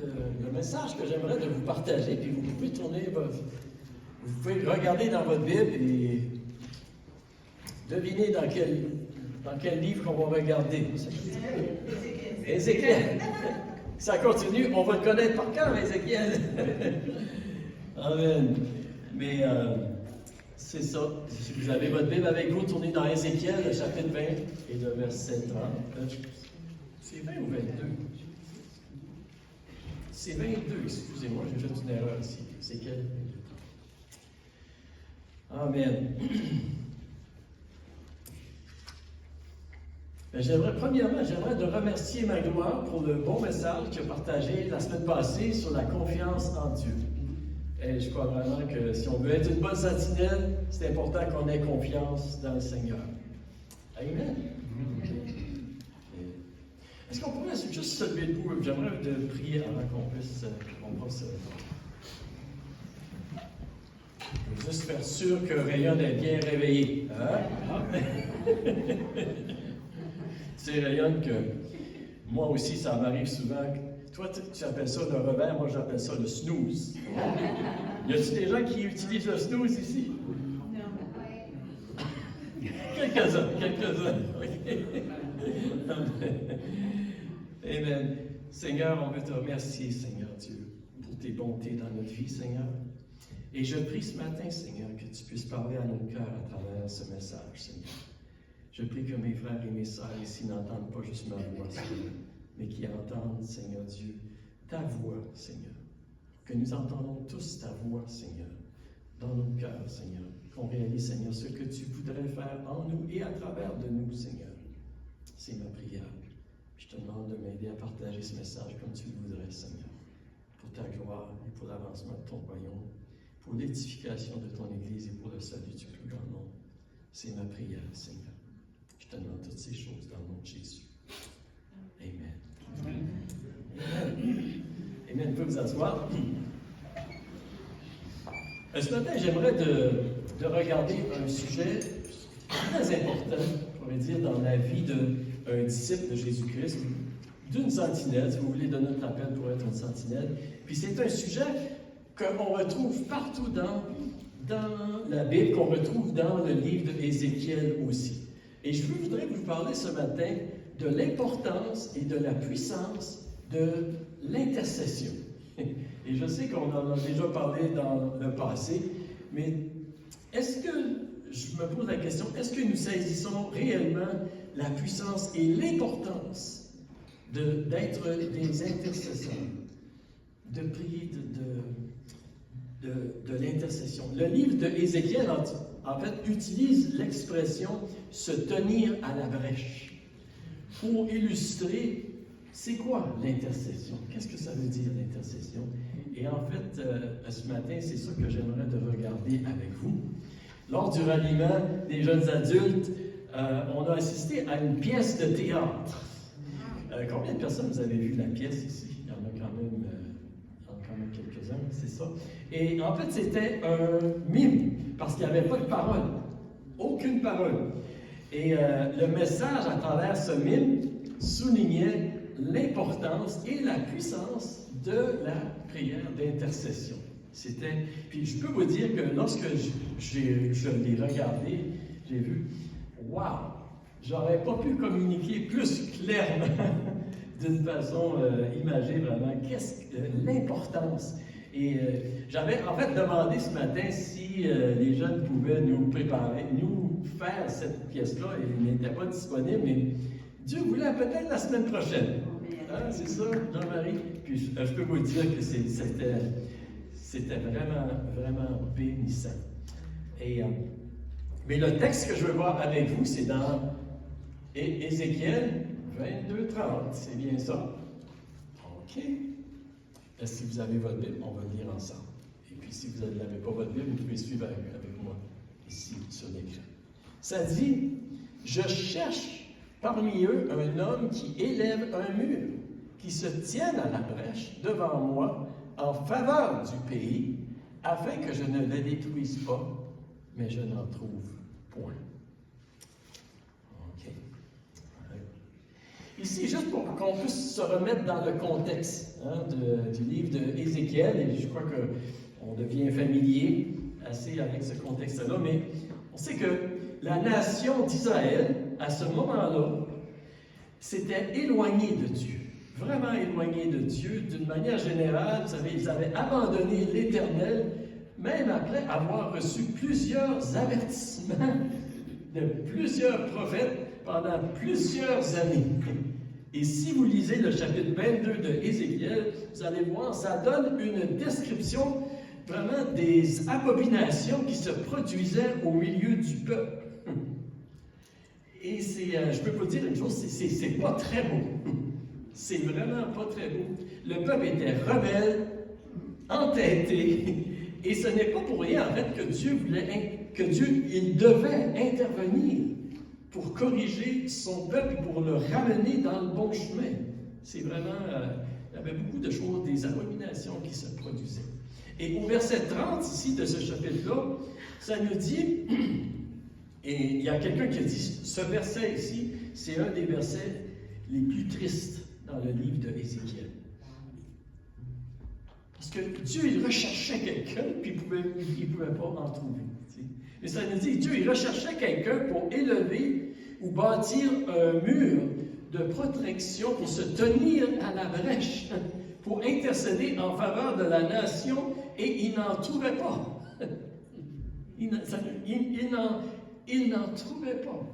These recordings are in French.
le message que j'aimerais de vous partager, puis vous pouvez vous pouvez regarder dans votre Bible et deviner dans quel livre qu'on va regarder. Ézéchiel. Ça continue, on va le connaître par cœur, Ézéchiel. Amen. Mais c'est ça. Si vous avez votre Bible avec vous, tournez dans Ézéchiel, le chapitre 20 et le verset 30. C'est 20 ou 22? C'est 22, excusez-moi, j'ai fait une erreur ici. Ézéchiel 22. Amen. Premièrement, j'aimerais de remercier Magloire pour le bon message qu'il a partagé la semaine passée sur la confiance en Dieu. Et je crois vraiment que si on veut être une bonne sentinelle, c'est important qu'on ait confiance dans le Seigneur. Amen. Est-ce qu'on pourrait juste se lever debout? J'aimerais de prier avant qu'on passe. Je veux juste faire sûr que Rayon est bien réveillé. Hein? Tu sais, Rayon, que moi aussi, ça m'arrive souvent. Toi, tu appelles ça le revers, moi, j'appelle ça le snooze. Y a-t-il des gens qui utilisent le snooze ici? Non. Quelques-uns. Amen. Seigneur, on veut te remercier, Seigneur Dieu, pour tes bontés dans notre vie, Seigneur. Et je prie ce matin, Seigneur, que tu puisses parler à nos cœurs à travers ce message, Seigneur. Je prie que mes frères et mes sœurs ici n'entendent pas juste ma voix, Seigneur, mais qu'ils entendent, Seigneur Dieu, ta voix, Seigneur. Que nous entendons tous ta voix, Seigneur, dans nos cœurs, Seigneur. Qu'on réalise, Seigneur, ce que tu voudrais faire en nous et à travers de nous, Seigneur. C'est ma prière. Je te demande de m'aider à partager ce message comme tu le voudrais, Seigneur, pour ta gloire et pour l'avancement de ton royaume, pour l'édification de ton Église et pour le salut du plus grand nombre. C'est ma prière, Seigneur. Je te demande toutes ces choses dans le nom de Jésus. Amen. Amen. Amen. Vous pouvez vous asseoir. Ce matin, j'aimerais de regarder un sujet très important, on pourrait dire, dans la vie d'un disciple de Jésus-Christ, d'une sentinelle, si vous voulez donner notre appel pour être une sentinelle. Puis c'est un sujet qu'on retrouve partout dans la Bible, qu'on retrouve dans le livre d'Ézéchiel aussi. Et je voudrais vous parler ce matin de l'importance et de la puissance de l'intercession. Et je sais qu'on en a déjà parlé dans le passé, mais est-ce que, je me pose la question, est-ce que nous saisissons réellement la puissance et l'importance d'être des intercesseurs, de prier de l'intercession? Le livre d'Ézéchiel, en fait, utilise l'expression « se tenir à la brèche » pour illustrer c'est quoi l'intercession. Qu'est-ce que ça veut dire l'intercession? Et en fait, ce matin, c'est ça que j'aimerais de regarder avec vous. Lors du ralliement des jeunes adultes, on a assisté à une pièce de théâtre. Combien de personnes vous avez vu la pièce ici? Il y en a quand même quelques-uns, c'est ça. Et en fait, c'était un mime, parce qu'il n'y avait pas de parole. Aucune parole. Et le message à travers ce mime soulignait l'importance et la puissance de la prière d'intercession. Puis je peux vous dire que lorsque je l'ai regardé, j'ai vu, waouh, j'aurais pas pu communiquer plus clairement d'une façon imagée vraiment l'importance. Et j'avais en fait demandé ce matin si les jeunes pouvaient nous faire cette pièce-là. Elle n'était pas disponible, mais Dieu voulait peut-être la semaine prochaine. Hein, c'est ça, Jean-Marie? Puis je peux vous dire que c'était vraiment, vraiment bénissant. Mais le texte que je veux voir avec vous, c'est dans Ézéchiel 22-30. C'est bien ça? OK. Si vous avez votre Bible, on va le lire ensemble. Et puis, si vous n'avez pas votre Bible, vous pouvez suivre avec moi, ici, sur l'écran. Ça dit, « Je cherche parmi eux un homme qui élève un mur, qui se tienne à la brèche devant moi en faveur du pays, afin que je ne le détruise pas, mais je n'en trouve point. » OK. Ici, juste pour qu'on puisse se remettre dans le contexte du livre d'Ézéchiel, et je crois qu'on devient familier assez avec ce contexte-là, mais on sait que la nation d'Israël, à ce moment-là, s'était éloignée de Dieu, vraiment éloignée de Dieu d'une manière générale. Vous savez, ils avaient abandonné l'Éternel, même après avoir reçu plusieurs avertissements de plusieurs prophètes pendant plusieurs années. Et si vous lisez le chapitre 22 de Ézéchiel, vous allez voir, ça donne une description vraiment des abominations qui se produisaient au milieu du peuple. Et je peux vous dire une chose, c'est pas très beau. C'est vraiment pas très beau. Le peuple était rebelle, entêté, et ce n'est pas pour rien en fait que Dieu, il devait intervenir pour corriger son peuple, pour le ramener dans le bon chemin. C'est vraiment, il y avait beaucoup de choses, des abominations qui se produisaient. Et au verset 30 ici de ce chapitre-là, ça nous dit, et il y a quelqu'un qui a dit, ce verset ici, c'est un des versets les plus tristes dans le livre de Ézéchiel. Parce que Dieu, il recherchait quelqu'un, puis il ne pouvait pas en trouver. Mais ça nous dit, Dieu, il recherchait quelqu'un pour élever ou bâtir un mur de protection pour se tenir à la brèche, pour intercéder en faveur de la nation, et il n'en trouvait pas. Il n'en trouvait pas.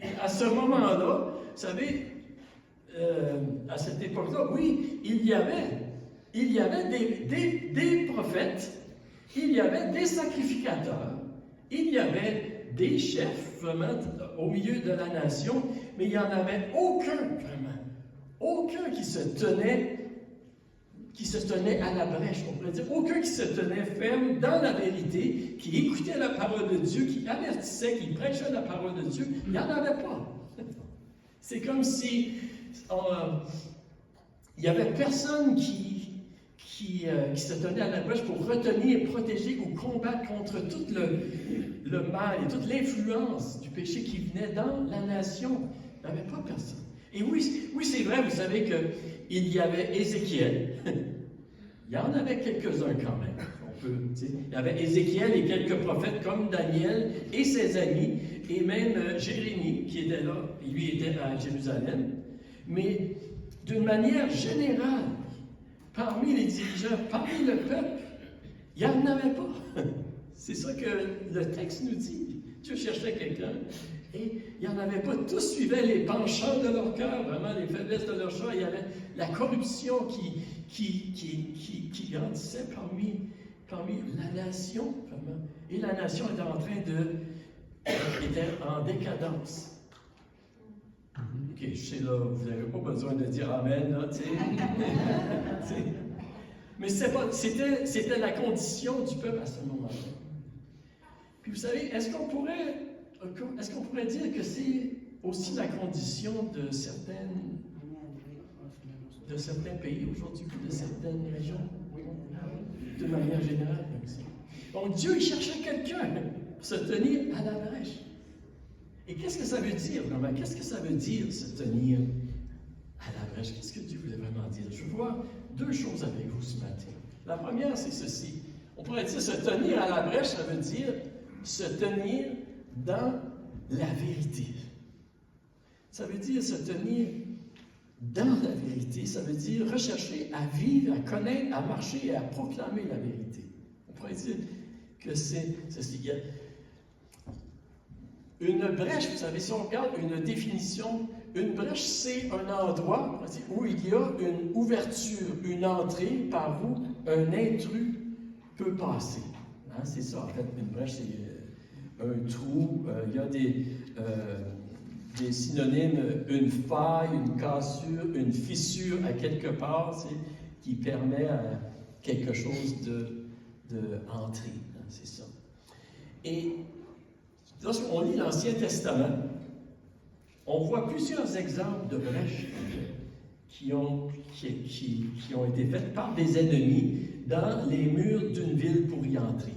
Et à ce moment-là, vous savez, à cette époque-là, oui, il y avait des prophètes, il y avait des sacrificateurs, il y avait des chefs, vraiment, au milieu de la nation, mais il n'y en avait aucun, vraiment, aucun qui se tenait à la brèche, on pourrait dire, aucun qui se tenait ferme dans la vérité, qui écoutait la parole de Dieu, qui avertissait, qui prêchait la parole de Dieu. Il n'y en avait pas. C'est comme si il n'y avait personne qui se tenait à la brèche pour retenir, protéger ou combattre contre tout le mal et toute l'influence du péché qui venait dans la nation. Il n'y avait pas personne. Et oui, c'est vrai, vous savez qu'il y avait Ézéchiel. Il y en avait quelques-uns quand même. Il y avait Ézéchiel et quelques prophètes comme Daniel et ses amis, et même Jérémie qui était là, et lui était à Jérusalem. Mais d'une manière générale, parmi les dirigeants, parmi le peuple, il n'y en avait pas. C'est ça que le texte nous dit. Dieu cherchait quelqu'un, et il n'y en avait pas. Tous suivaient les penchants de leur cœur, vraiment les faiblesses de leur cœur. Il y avait la corruption qui grandissait parmi la nation, vraiment. Et la nation était en décadence. Ok, je sais là, vous n'avez pas besoin de dire Amen, là, tu sais. Mais c'était la condition du peuple à ce moment-là. Puis vous savez, est-ce qu'on pourrait dire que c'est aussi la condition de certains pays aujourd'hui, de certaines régions, de manière générale? Donc Dieu, il cherchait quelqu'un pour se tenir à la brèche. Et qu'est-ce que ça veut dire, vraiment? Qu'est-ce que ça veut dire, se tenir à la brèche? Qu'est-ce que Dieu voulait vraiment dire? Je veux voir deux choses avec vous ce matin. La première, c'est ceci. On pourrait dire, se tenir à la brèche, ça veut dire se tenir dans la vérité. Ça veut dire se tenir dans la vérité. Ça veut dire rechercher à vivre, à connaître, à marcher et à proclamer la vérité. On pourrait dire que c'est ceci. Une brèche, vous savez, si on regarde une définition, une brèche, c'est un endroit où il y a une ouverture, une entrée par où un intrus peut passer. Hein, c'est ça, en fait, une brèche, c'est un trou. Il y a des synonymes, une faille, une cassure, une fissure à quelque part, qui permet à quelque chose d'entrer. Hein, c'est ça. Et lorsqu'on lit l'Ancien Testament, on voit plusieurs exemples de brèches qui ont été faites par des ennemis dans les murs d'une ville pour y entrer.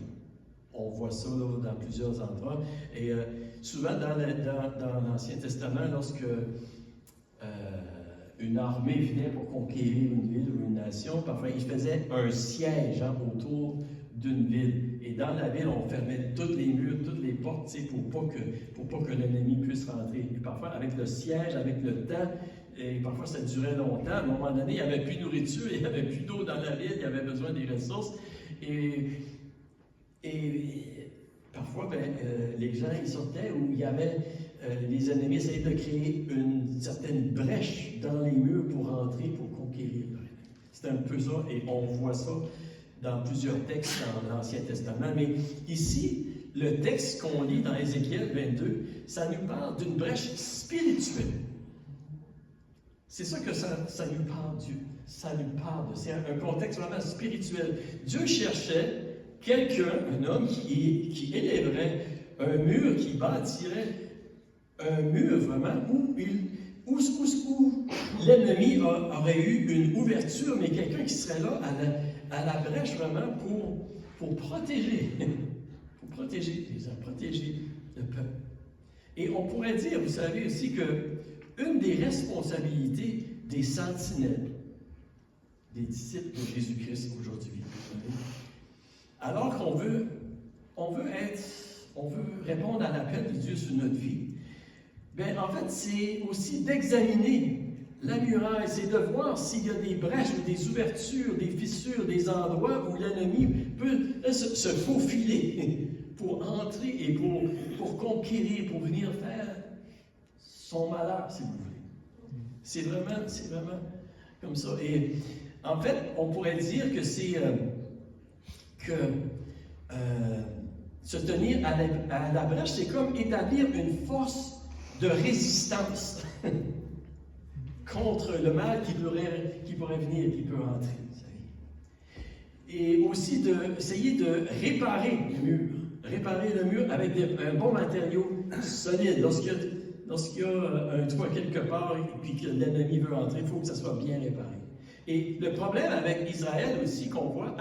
On voit ça là, dans plusieurs endroits. Et souvent dans l'Ancien Testament, lorsque une armée venait pour conquérir une ville ou une nation, parfois il faisait un siège autour d'une ville. Et dans la ville, on fermait tous les murs, toutes les portes, pour pas que l'ennemi puisse rentrer. Et parfois, avec le siège, avec le temps, et parfois ça durait longtemps. À un moment donné, il n'y avait plus de nourriture, il n'y avait plus d'eau dans la ville, il y avait besoin des ressources. Et parfois, les gens, ils sortaient où il y avait, les ennemis essayaient de créer une certaine brèche dans les murs pour rentrer, pour conquérir. C'est un peu ça, et on voit ça dans plusieurs textes dans l'Ancien Testament. Mais ici, le texte qu'on lit dans Ézéchiel 22, ça nous parle d'une brèche spirituelle. C'est ça que ça nous parle, Dieu. Ça nous parle. C'est un contexte vraiment spirituel. Dieu cherchait quelqu'un, un homme qui élèverait un mur, qui bâtirait un mur vraiment où l'ennemi aurait eu une ouverture, mais quelqu'un qui serait là à la brèche vraiment pour protéger, pour protéger les gens, protéger le peuple. Et on pourrait dire, vous savez aussi que une des responsabilités des sentinelles, des disciples de Jésus-Christ aujourd'hui, alors qu'on veut répondre à l'appel de Dieu sur notre vie, bien, en fait, c'est aussi d'examiner la muraille, c'est de voir s'il y a des brèches ou des ouvertures, des fissures, des endroits où l'ennemi peut se faufiler pour entrer et pour conquérir, pour venir faire son malheur, si vous voulez. C'est vraiment comme ça. Et en fait, on pourrait dire que c'est se tenir à la brèche, c'est comme établir une force de résistance contre le mal qui pourrait venir, qui peut entrer. Et aussi d'essayer de réparer le mur avec un bon matériau solide. Lorsqu'il y a un toit quelque part et puis que l'ennemi veut entrer, il faut que ça soit bien réparé. Et le problème avec Israël aussi qu'on voit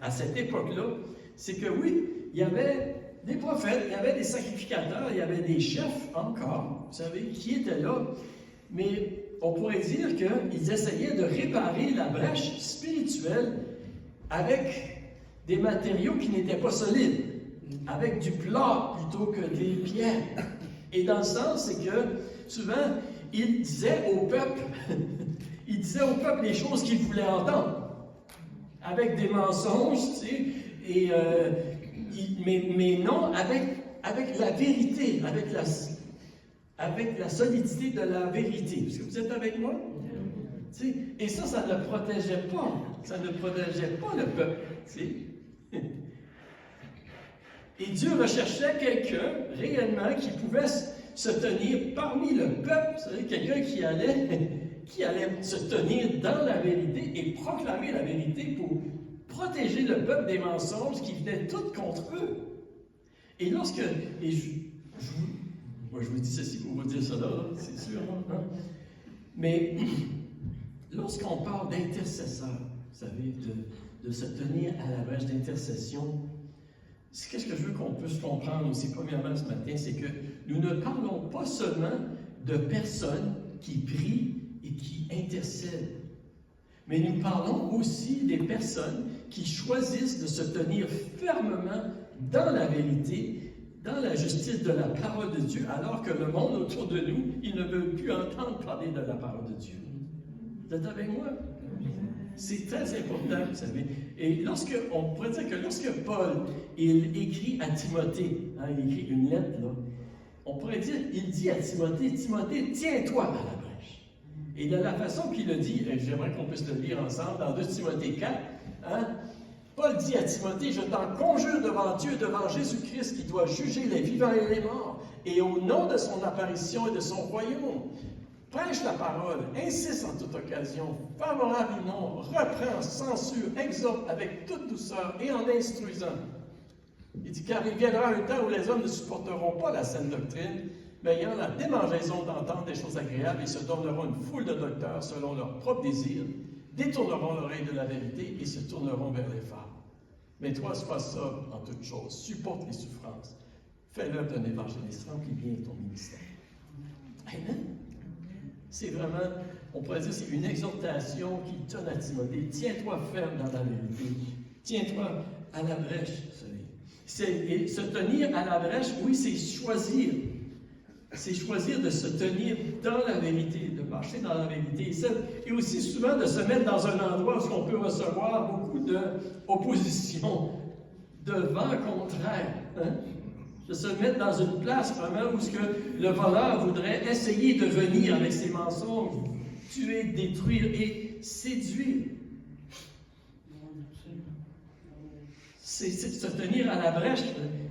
à cette époque-là, c'est que oui, il y avait des prophètes, il y avait des sacrificateurs, il y avait des chefs encore, vous savez, qui étaient là, mais on pourrait dire qu'ils essayaient de réparer la brèche spirituelle avec des matériaux qui n'étaient pas solides, avec du plat plutôt que des pierres. Et dans le sens, c'est que souvent, ils disaient au peuple les choses qu'ils voulaient entendre, avec des mensonges, tu sais, mais non avec la vérité, avec la solidité de la vérité. Est-ce que vous êtes avec moi? Tu sais, et ça ne protégeait pas. Ça ne protégeait pas le peuple. Tu sais. Et Dieu recherchait quelqu'un réellement qui pouvait se tenir parmi le peuple. Vous savez, quelqu'un qui allait se tenir dans la vérité et proclamer la vérité pour protéger le peuple des mensonges qui venaient tous contre eux. Et je vous dis ceci pour vous dire cela, c'est sûr. Hein? Mais lorsqu'on parle d'intercesseur, vous savez, de se tenir à la brèche d'intercession, qu'est-ce que je veux qu'on puisse comprendre aussi, premièrement, ce matin, c'est que nous ne parlons pas seulement de personnes qui prient et qui intercèdent, mais nous parlons aussi des personnes qui choisissent de se tenir fermement dans la vérité, dans la justice de la parole de Dieu, alors que le monde autour de nous, il ne veut plus entendre parler de la parole de Dieu. Vous êtes avec moi? C'est très important, vous savez. Et on pourrait dire que lorsque Paul, il écrit à Timothée, il écrit une lettre, là, on pourrait dire, il dit à Timothée, tiens-toi à la brèche. Et de la façon qu'il le dit, j'aimerais qu'on puisse le lire ensemble dans 2 Timothée 4, Paul dit à Timothée, je t'en conjure devant Dieu, devant Jésus-Christ, qui doit juger les vivants et les morts, et au nom de son apparition et de son royaume, prêche la parole, insiste en toute occasion, favorable ou non, reprend, censure, exhorte avec toute douceur et en instruisant. Il dit, car il viendra un temps où les hommes ne supporteront pas la saine doctrine, mais ayant la démangeaison d'entendre des choses agréables, ils se donneront une foule de docteurs selon leurs propres désirs, détourneront l'oreille de la vérité et se tourneront vers les fables. Mais toi, sois sobre en toutes choses, supporte les souffrances, fais-le d'un évangéliste, remplis bien ton ministère. Amen. C'est vraiment, on pourrait dire, c'est une exhortation qui donne à Timothée. Tiens-toi ferme dans la vérité. Tiens-toi à la brèche. Et se tenir à la brèche, oui, c'est choisir. C'est choisir de se tenir dans la vérité, de marcher dans la vérité. Et aussi souvent de se mettre dans un endroit où on peut recevoir beaucoup d'opposition, de vent contraire. Hein? De se mettre dans une place vraiment où le voleur voudrait essayer de venir avec ses mensonges, tuer, détruire et séduire. C'est se tenir à la brèche.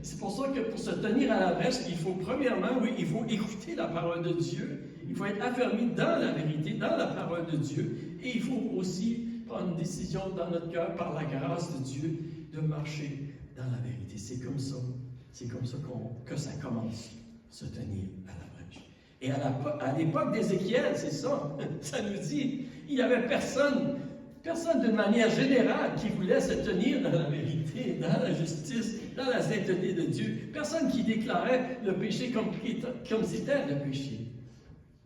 C'est pour ça que pour se tenir à la brèche, il faut premièrement, oui, il faut écouter la parole de Dieu. Il faut être affermi dans la vérité, dans la parole de Dieu. Et il faut aussi prendre une décision dans notre cœur, par la grâce de Dieu, de marcher dans la vérité. C'est comme ça. C'est comme ça que ça commence, se tenir à la brèche. Et à l'époque d'Ézéchiel, c'est ça. Ça nous dit, il n'y avait personne d'une manière générale qui voulait se tenir dans la vérité, dans la justice, dans la sainteté de Dieu. Personne qui déclarait le péché comme c'était le péché.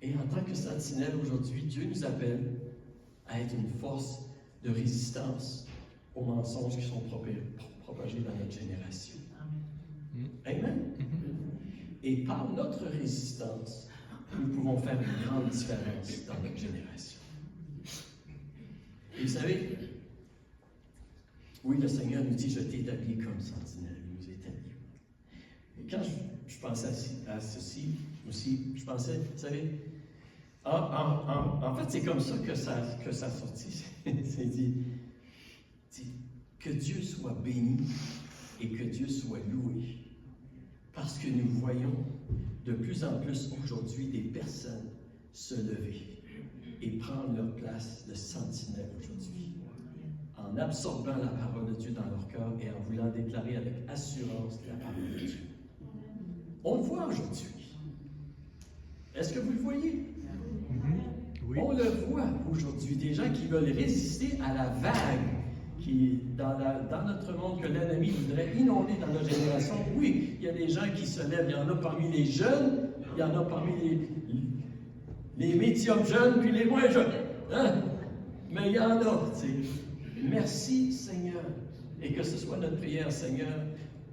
Et en tant que sentinelle aujourd'hui, Dieu nous appelle à être une force de résistance aux mensonges qui sont propagés dans notre génération. Amen. Et par notre résistance, nous pouvons faire une grande différence dans notre génération. Et vous savez, oui, le Seigneur nous dit, je t'établis comme sentinelle, il nous établit. Et quand je pensais à ceci aussi, je pensais, vous savez, en fait, c'est comme ça que ça sortit. C'est dit, que Dieu soit béni et que Dieu soit loué. Parce que nous voyons de plus en plus aujourd'hui des personnes se lever et prendre leur place de sentinelle aujourd'hui, en absorbant la parole de Dieu dans leur cœur et en voulant déclarer avec assurance la parole de Dieu. On le voit aujourd'hui. Est-ce que vous le voyez? Oui. On le voit aujourd'hui, des gens qui veulent résister à la vague qui, dans notre monde, que l'ennemi voudrait inonder dans notre génération. Oui, il y a des gens qui se lèvent, il y en a parmi les jeunes, il y en a parmi les médiums jeunes, puis les moins jeunes. Hein? Mais il y en a, tu sais. Merci, Seigneur. Et que ce soit notre prière, Seigneur,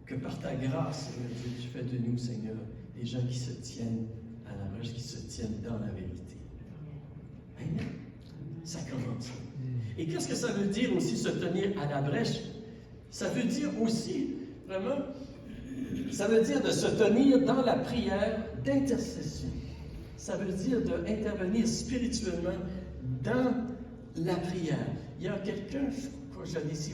que par ta grâce, Seigneur Dieu, tu fais de nous, Seigneur, des gens qui se tiennent à la brèche, qui se tiennent dans la vérité. Amen. Ça commence. Et qu'est-ce que ça veut dire aussi, se tenir à la brèche? Ça veut dire aussi, vraiment, ça veut dire de se tenir dans la prière d'intercession. Ça veut dire d'intervenir spirituellement dans la prière. Il y a quelqu'un, je l'ai ici,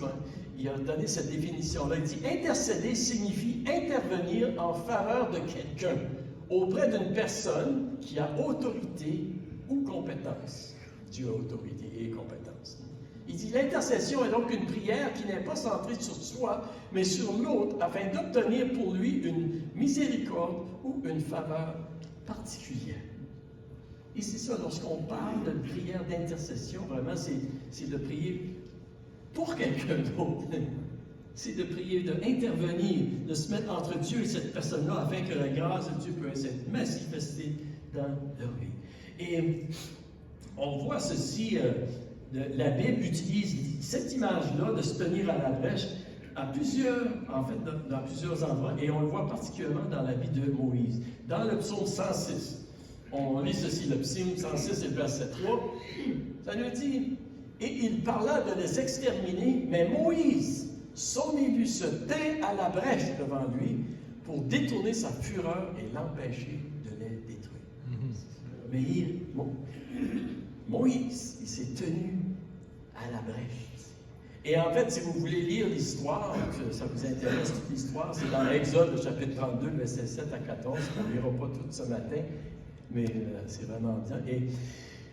il a donné cette définition-là. Il dit, intercéder signifie intervenir en faveur de quelqu'un auprès d'une personne qui a autorité ou compétence. Dieu a autorité et compétence. Il dit, l'intercession est donc une prière qui n'est pas centrée sur soi, mais sur l'autre, afin d'obtenir pour lui une miséricorde ou une faveur particulière. Et c'est ça, lorsqu'on parle de prière d'intercession, vraiment, c'est de prier pour quelqu'un d'autre. C'est de prier, d'intervenir, de se mettre entre Dieu et cette personne-là, afin que la grâce de Dieu puisse être manifestée dans leur vie. Et on voit ceci, la Bible utilise cette image-là de se tenir à la brèche dans plusieurs endroits, et on le voit particulièrement dans la vie de Moïse. Dans le psaume 106, on lit ceci, le psaume 106 et le verset 3, ça nous dit, « Et il parla de les exterminer, mais Moïse, son élu, se tint à la brèche devant lui pour détourner sa fureur et l'empêcher de les détruire. » Mais Moïse, il s'est tenu à la brèche. Et en fait, si vous voulez lire l'histoire, que ça vous intéresse toute l'histoire, c'est dans l'Exode, le chapitre 32, verset 7 à 14. On ne lira pas tout ce matin, mais c'est vraiment bien. Et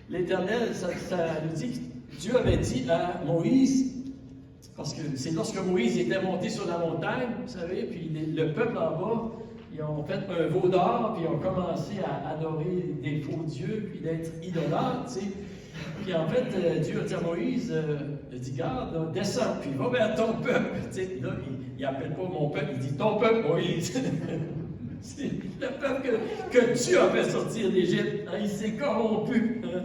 l'Éternel, ça nous dit que Dieu avait dit à Moïse, parce que c'est lorsque Moïse était monté sur la montagne, vous savez, puis le peuple en bas, ils ont fait un veau d'or, puis ils ont commencé à adorer des faux dieux, puis d'être idolâtres, tu sais. Puis en fait, Dieu a dit à Moïse, il dit, garde, là, descends, puis va vers ton peuple. Tu sais, là, il n'appelle pas mon peuple, il dit ton peuple, Moïse. C'est le peuple que Dieu a fait sortir d'Égypte. Hein, il s'est corrompu. Hein.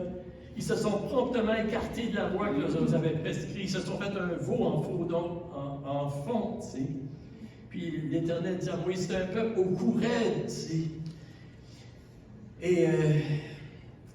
Ils se sont promptement écartés de la voie que Dieu avait prescrite. Ils se sont fait un veau en faux en fonte. Tu sais. Puis l'Éternel dit à Moïse, c'est un peuple au cou raide. Tu sais. Et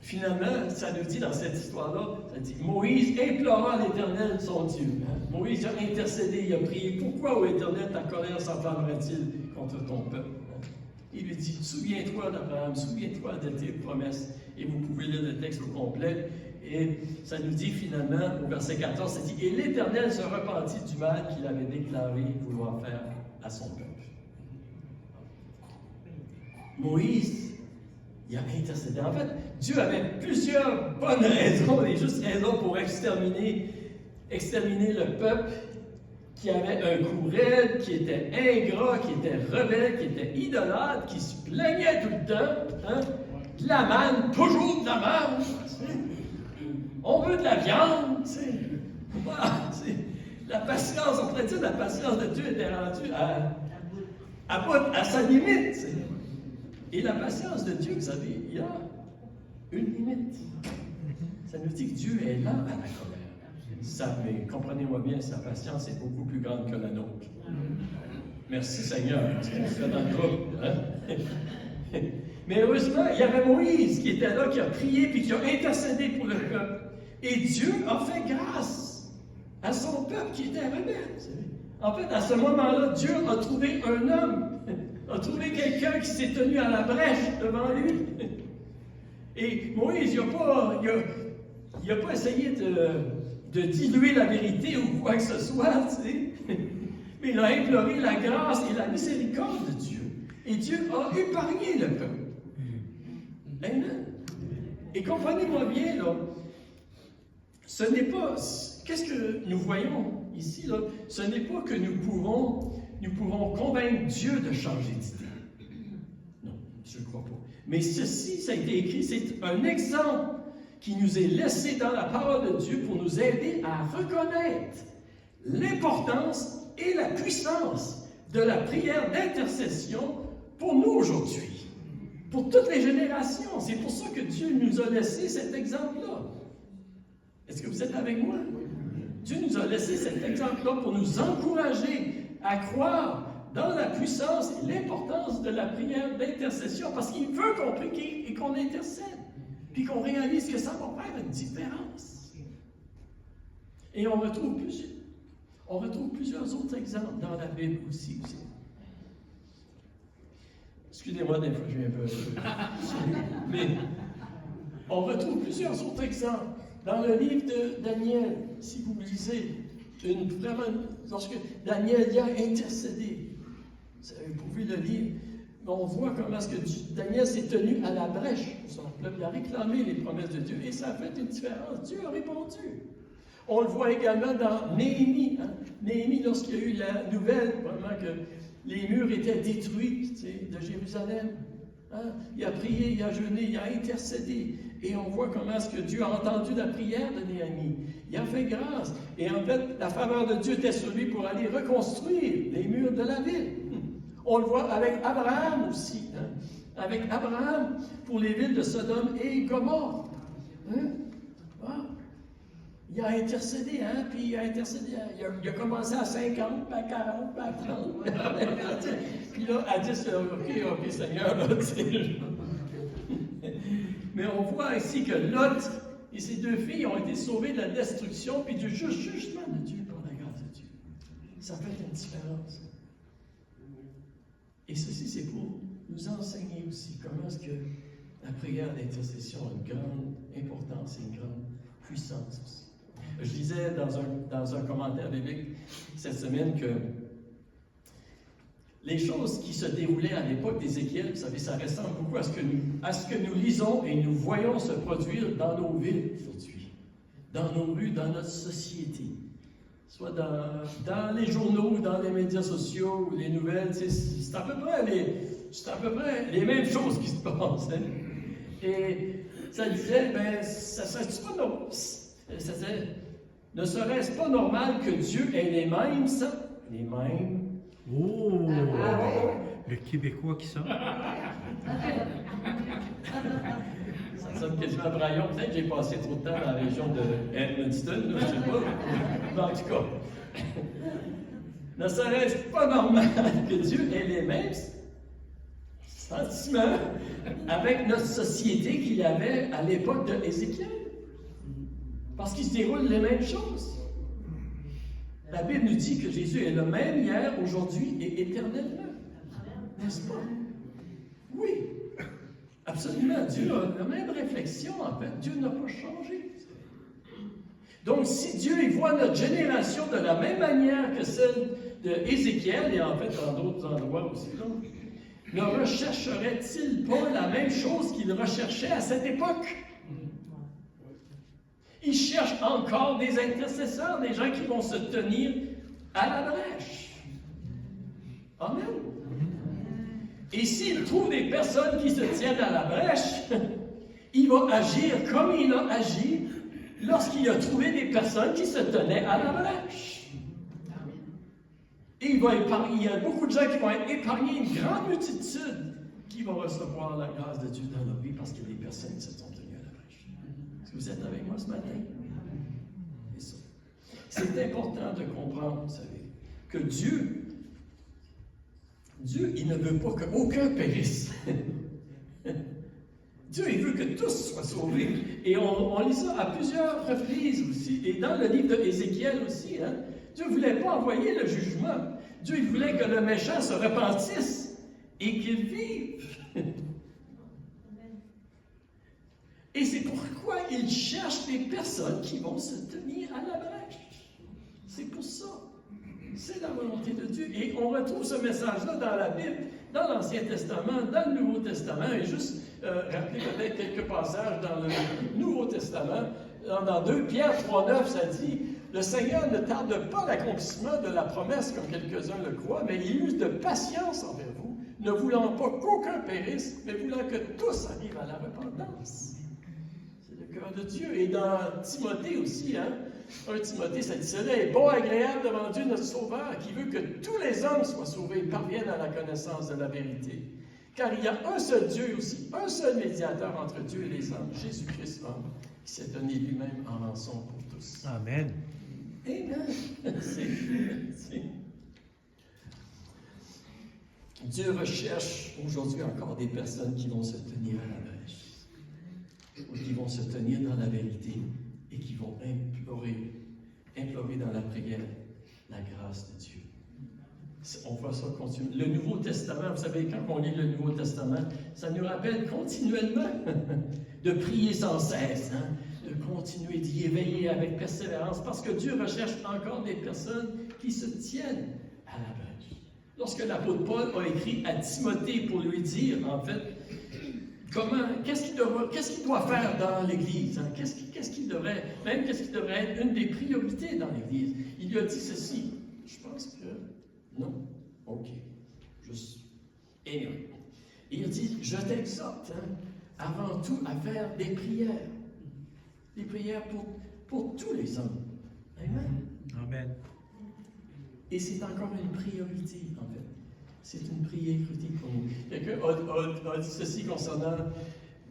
finalement, ça nous dit dans cette histoire-là, ça dit, Moïse implora l'Éternel son Dieu. Hein? Moïse a intercédé, il a prié. Pourquoi, ô Éternel, ta colère s'enflammera-t-il contre ton peuple? Hein? Il lui dit, souviens-toi d'Abraham, souviens-toi de tes promesses. Et vous pouvez lire le texte au complet. Et ça nous dit finalement, au verset 14, ça dit, et l'Éternel se repentit du mal qu'il avait déclaré vouloir faire à son peuple. Moïse, il a intercédé. En fait, Dieu avait plusieurs bonnes raisons, et justes raisons pour exterminer le peuple qui avait un cou raide, qui était ingrat, qui était rebelle, qui était idolâtre, qui se plaignait tout le temps. Hein? De la manne, toujours de la manne. On veut de la viande. Voilà, la patience, on pourrait dire, la patience de Dieu était rendue à sa limite. T'sais. Et la patience de Dieu, vous savez, il y a une limite. Ça nous dit que Dieu est lent à la colère. Mais comprenez-moi bien, sa patience est beaucoup plus grande que la nôtre. Merci Seigneur, parce qu'on se fait dans le groupe. Hein? Mais heureusement, il y avait Moïse qui était là, qui a prié, puis qui a intercédé pour le peuple. Et Dieu a fait grâce à son peuple qui était rebelle. En fait, à ce moment-là, Dieu a trouvé un homme, a trouvé quelqu'un qui s'est tenu à la brèche devant lui. Et Moïse, il n'a pas essayé de diluer la vérité ou quoi que ce soit, tu sais. Mais il a imploré la grâce et la miséricorde de Dieu. Et Dieu a épargné le peuple. Amen. Et comprenez-moi bien, là, ce n'est pas... Qu'est-ce que nous voyons ici, là? Ce n'est pas que nous pouvons convaincre Dieu de changer d'idée. Non, je ne crois pas. Mais ceci, ça a été écrit, c'est un exemple qui nous est laissé dans la parole de Dieu pour nous aider à reconnaître l'importance et la puissance de la prière d'intercession pour nous aujourd'hui, pour toutes les générations. C'est pour ça que Dieu nous a laissé cet exemple-là. Est-ce que vous êtes avec moi? Dieu nous a laissé cet exemple-là pour nous encourager à croire dans la puissance et l'importance de la prière d'intercession, parce qu'il veut qu'on prie et qu'on intercède, puis qu'on réalise que ça va faire une différence. Et on retrouve plusieurs autres exemples dans la Bible aussi. Excusez-moi, des fois, je viens un peu... Mais on retrouve plusieurs autres exemples. Dans le livre de Daniel, si vous lisez, lorsque Daniel y a intercédé, vous pouvez le lire, on voit comment est-ce que Daniel s'est tenu à la brèche pour son peuple, il a réclamé les promesses de Dieu, et ça a fait une différence. Dieu a répondu. On le voit également dans Néhémie. Hein? Néhémie, lorsqu'il y a eu la nouvelle, vraiment que les murs étaient détruits de Jérusalem, hein? Il a prié, il a jeûné, il a intercédé. Et on voit comment est-ce que Dieu a entendu la prière de Néhémie. Il a fait grâce. Et en fait, la faveur de Dieu était sur lui pour aller reconstruire les murs de la ville. On le voit avec Abraham aussi. Hein? Avec Abraham pour les villes de Sodome et Gomorrhe. Hein? Ah. Il a intercédé, hein? Puis il a intercédé. Il a commencé à 50, puis à 40, puis à 30. Puis là, à 10, OK, Seigneur, là, tu sais. Mais on voit ici que Lot et ses deux filles ont été sauvées de la destruction, puis du jugement de Dieu par la grâce de Dieu. Ça fait une différence. Et ceci, c'est pour nous enseigner aussi comment est-ce que la prière d'intercession a une grande importance et une grande puissance aussi. Je lisais dans un commentaire biblique cette semaine que les choses qui se déroulaient à l'époque d'Ézéchiel, vous savez, ça ressemble beaucoup à ce que nous lisons et nous voyons se produire dans nos villes aujourd'hui, dans nos rues, dans notre société. Soit dans les journaux, dans les médias sociaux, les nouvelles, c'est à peu près les mêmes choses qui se passent. Hein? Et ça disait, ça serait pas normal. Ça disait, ne serait-ce pas normal que Dieu ait les mêmes. Oh! Le Québécois qui sort. Ça sonne quasiment braillon. Peut-être que j'ai passé trop de temps dans la région de Edmundston, je ne sais pas. Mais en tout cas, ne serait-ce pas normal que Dieu ait les mêmes sentiments avec notre société qu'il avait à l'époque de Ézéchiel? Parce qu'il se déroule les mêmes choses. La Bible nous dit que Jésus est le même hier, aujourd'hui et éternellement. N'est-ce pas? Oui. Absolument. Dieu a la même réflexion, en fait. Dieu n'a pas changé. Donc, si Dieu il voit notre génération de la même manière que celle d'Ézéchiel, et en fait dans d'autres endroits aussi, donc, ne rechercherait-il pas la même chose qu'il recherchait à cette époque? Il cherche encore des intercesseurs, des gens qui vont se tenir à la brèche. Amen. Et s'il trouve des personnes qui se tiennent à la brèche, il va agir comme il a agi lorsqu'il a trouvé des personnes qui se tenaient à la brèche. Et il va épargner, il y a beaucoup de gens qui vont être épargnés, une grande multitude qui vont recevoir la grâce de Dieu dans leur vie parce qu'il y a des personnes qui se sont tenues à la brèche. Est-ce que vous êtes avec moi ce matin? C'est ça. C'est important de comprendre, vous savez, que Dieu, il ne veut pas qu'aucun périsse. Dieu, il veut que tous soient sauvés. Et on lit ça à plusieurs reprises aussi. Et dans le livre d'Ézéchiel aussi, Dieu ne voulait pas envoyer le jugement. Dieu, il voulait que le méchant se repentisse et qu'il vive. Et c'est pourquoi il cherche des personnes qui vont se tenir à la brèche. C'est pour ça. C'est la volonté de Dieu. Et on retrouve ce message-là dans la Bible, dans l'Ancien Testament, dans le Nouveau Testament. Et juste rappeler peut-être quelques passages dans le Nouveau Testament. Dans 2 Pierre 3,9, ça dit « Le Seigneur ne tarde pas l'accomplissement de la promesse, comme quelques-uns le croient, mais il use de patience envers vous, ne voulant pas qu'aucun périsse, mais voulant que tous arrivent à la repentance. » C'est le cœur de Dieu. Et dans Timothée aussi, 1 Timothée, ça dit « Cela est bon, agréable devant Dieu notre Sauveur, qui veut que tous les hommes soient sauvés et parviennent à la connaissance de la vérité. Car il y a un seul Dieu aussi, un seul médiateur entre Dieu et les hommes, Jésus-Christ homme, qui s'est donné lui-même en rançon pour tous. » Amen. Amen. Dieu recherche aujourd'hui encore des personnes qui vont se tenir à la brèche, ou qui vont se tenir dans la vérité et qui vont implorer dans la prière la grâce de Dieu. On voit ça continuer. Le Nouveau Testament, vous savez, quand on lit le Nouveau Testament, ça nous rappelle continuellement de prier sans cesse, de continuer d'y éveiller avec persévérance, parce que Dieu recherche encore des personnes qui se tiennent à la brèche. Lorsque l'apôtre Paul a écrit à Timothée pour lui dire, en fait, qu'est-ce qu'il doit faire dans l'Église, qu'est-ce qui devrait être une des priorités dans l'Église, il lui a dit ceci. Je pense que non. OK. Juste. Et il dit, je t'exhorte, avant tout, à faire des prières. Des prières pour tous les hommes. Amen. Amen. Et c'est encore une priorité, en fait. C'est une priorité pour nous. Quelqu'un a dit ceci concernant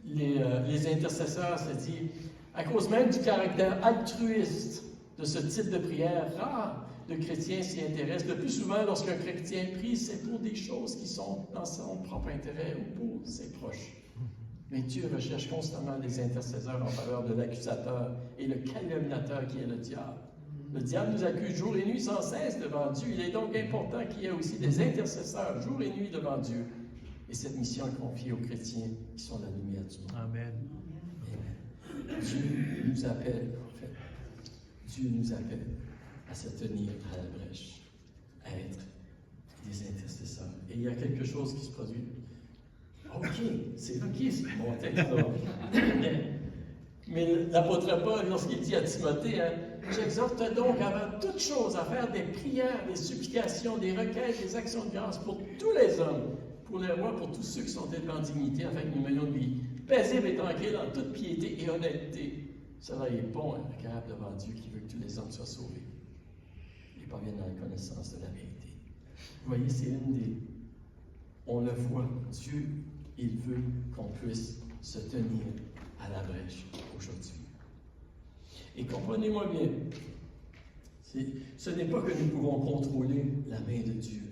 les intercesseurs, c'est-à-dire, à cause même du caractère altruiste de ce type de prière, rare de chrétiens s'y intéressent. Le plus souvent, lorsqu'un chrétien prie, c'est pour des choses qui sont dans son propre intérêt ou pour ses proches. Mais Dieu recherche constamment des intercesseurs en faveur de l'accusateur et le calomniateur qui est le diable. Le diable nous accuse jour et nuit sans cesse devant Dieu. Il est donc important qu'il y ait aussi des intercesseurs jour et nuit devant Dieu. Et cette mission est confiée aux chrétiens qui sont la lumière du monde. Amen. Amen. Dieu nous appelle, en fait. Dieu nous appelle à se tenir à la brèche, à être des intercesseurs. Et il y a quelque chose qui se produit. OK, c'est mon texte là. Mais l'apôtre Paul, lorsqu'il dit à Timothée, j'exhorte donc avant toute chose à faire des prières, des supplications, des requêtes, des actions de grâce pour tous les hommes, pour les rois, pour tous ceux qui sont élevés en dignité, afin que nous menions une vie paisible et tranquille en toute piété et honnêteté. Cela est bon et agréable devant Dieu qui veut que tous les hommes soient sauvés et parviennent à la connaissance de la vérité. Vous voyez, c'est une des... on le voit, Dieu, il veut qu'on puisse se tenir à la brèche aujourd'hui. Et comprenez-moi bien, ce n'est pas que nous pouvons contrôler la main de Dieu,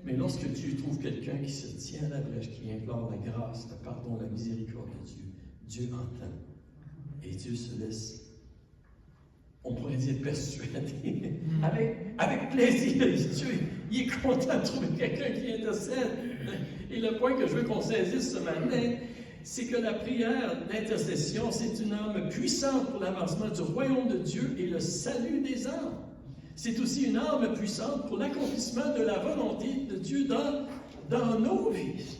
mais lorsque Dieu trouve quelqu'un qui se tient à la brèche, qui implore la grâce, le pardon, la miséricorde de Dieu, Dieu entend. Et Dieu se laisse, on pourrait dire, persuader. Avec plaisir. Dieu, il est content de trouver quelqu'un qui intercède. Et le point que je veux qu'on saisisse ce matin, c'est que la prière d'intercession, c'est une arme puissante pour l'avancement du royaume de Dieu et le salut des âmes. C'est aussi une arme puissante pour l'accomplissement de la volonté de Dieu dans nos vies.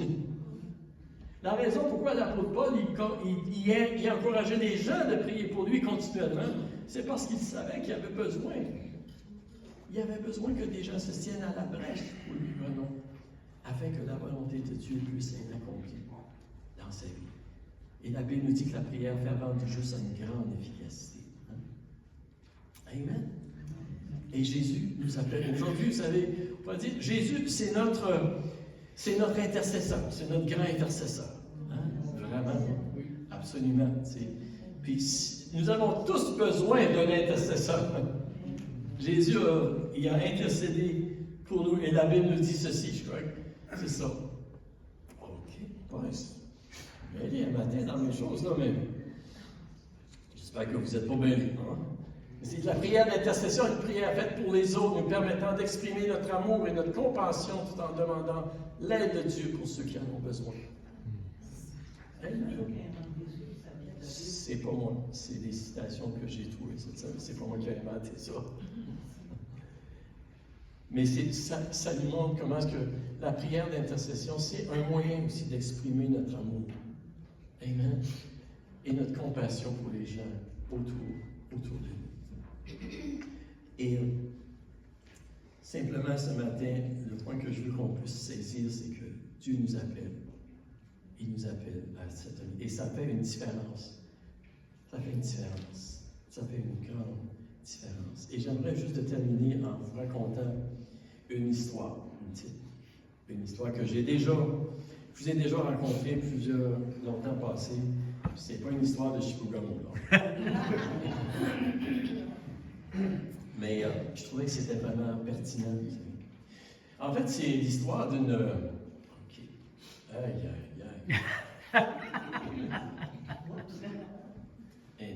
La raison pourquoi l'apôtre Paul il encourageait les gens de prier pour lui continuellement, c'est parce qu'il savait qu'il avait besoin. Il avait besoin que des gens se tiennent à la brèche pour lui, vraiment, afin que la volonté de Dieu puisse être accomplie dans sa vie. Et la Bible nous dit que la prière fervente du juste a une grande efficacité. Amen. Et Jésus nous appelle. Aujourd'hui, vous savez, on va dire, Jésus, c'est notre intercesseur, c'est notre grand intercesseur. Vraiment, absolument. Puis, nous avons tous besoin d'un intercesseur. Jésus, il a intercédé pour nous, et la Bible nous dit ceci, je crois. C'est ça. OK, bon, je vais aller un matin dans mes choses, là, mais j'espère que vous n'êtes pas bien. C'est la prière d'intercession, une prière faite pour les autres, nous permettant d'exprimer notre amour et notre compassion tout en demandant l'aide de Dieu pour ceux qui en ont besoin. C'est pas moi, c'est des citations que j'ai trouvées, c'est pas moi qui ai inventé ça. Mais ça nous montre comment est-ce que la prière d'intercession, c'est un moyen aussi d'exprimer notre amour. Amen. Et notre compassion pour les gens autour de nous. Et simplement ce matin, le point que je veux qu'on puisse saisir, c'est que Dieu nous appelle. Il nous appelle à cette vie. Et ça fait une différence. Ça fait une différence. Ça fait une grande différence. Et j'aimerais juste terminer en vous racontant une histoire. Une histoire que je vous ai déjà racontée plusieurs longtemps passé. C'est pas une histoire de Chibougamau, là. Mais je trouvais que c'était vraiment pertinent. En fait, c'est l'histoire d'une... OK. Aïe, aïe, aïe.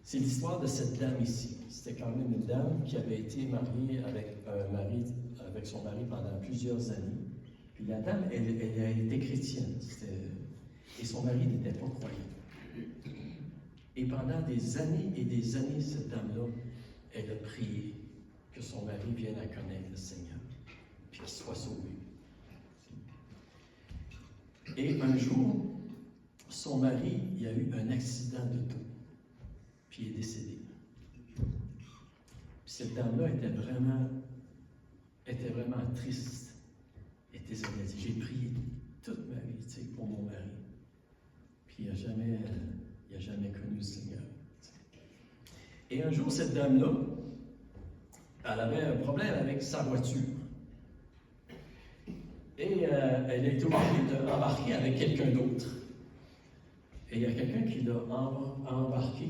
C'est l'histoire de cette dame ici. C'était quand même une dame qui avait été mariée avec son mari pendant plusieurs années. Puis la dame, elle a été chrétienne. Et son mari n'était pas croyant. Et pendant des années, cette dame-là, elle a prié que son mari vienne à connaître le Seigneur, puis qu'il soit sauvé. Et un jour, son mari, il y a eu un accident d'auto, puis il est décédé. Puis cette dame-là était vraiment triste. Elle était désolée. J'ai prié toute ma vie, pour mon mari. Puis il n'a jamais connu le Seigneur. Et un jour, cette dame-là, elle avait un problème avec sa voiture. Et elle a été obligée d'embarquer avec quelqu'un d'autre. Et il y a quelqu'un qui l'a embarqué.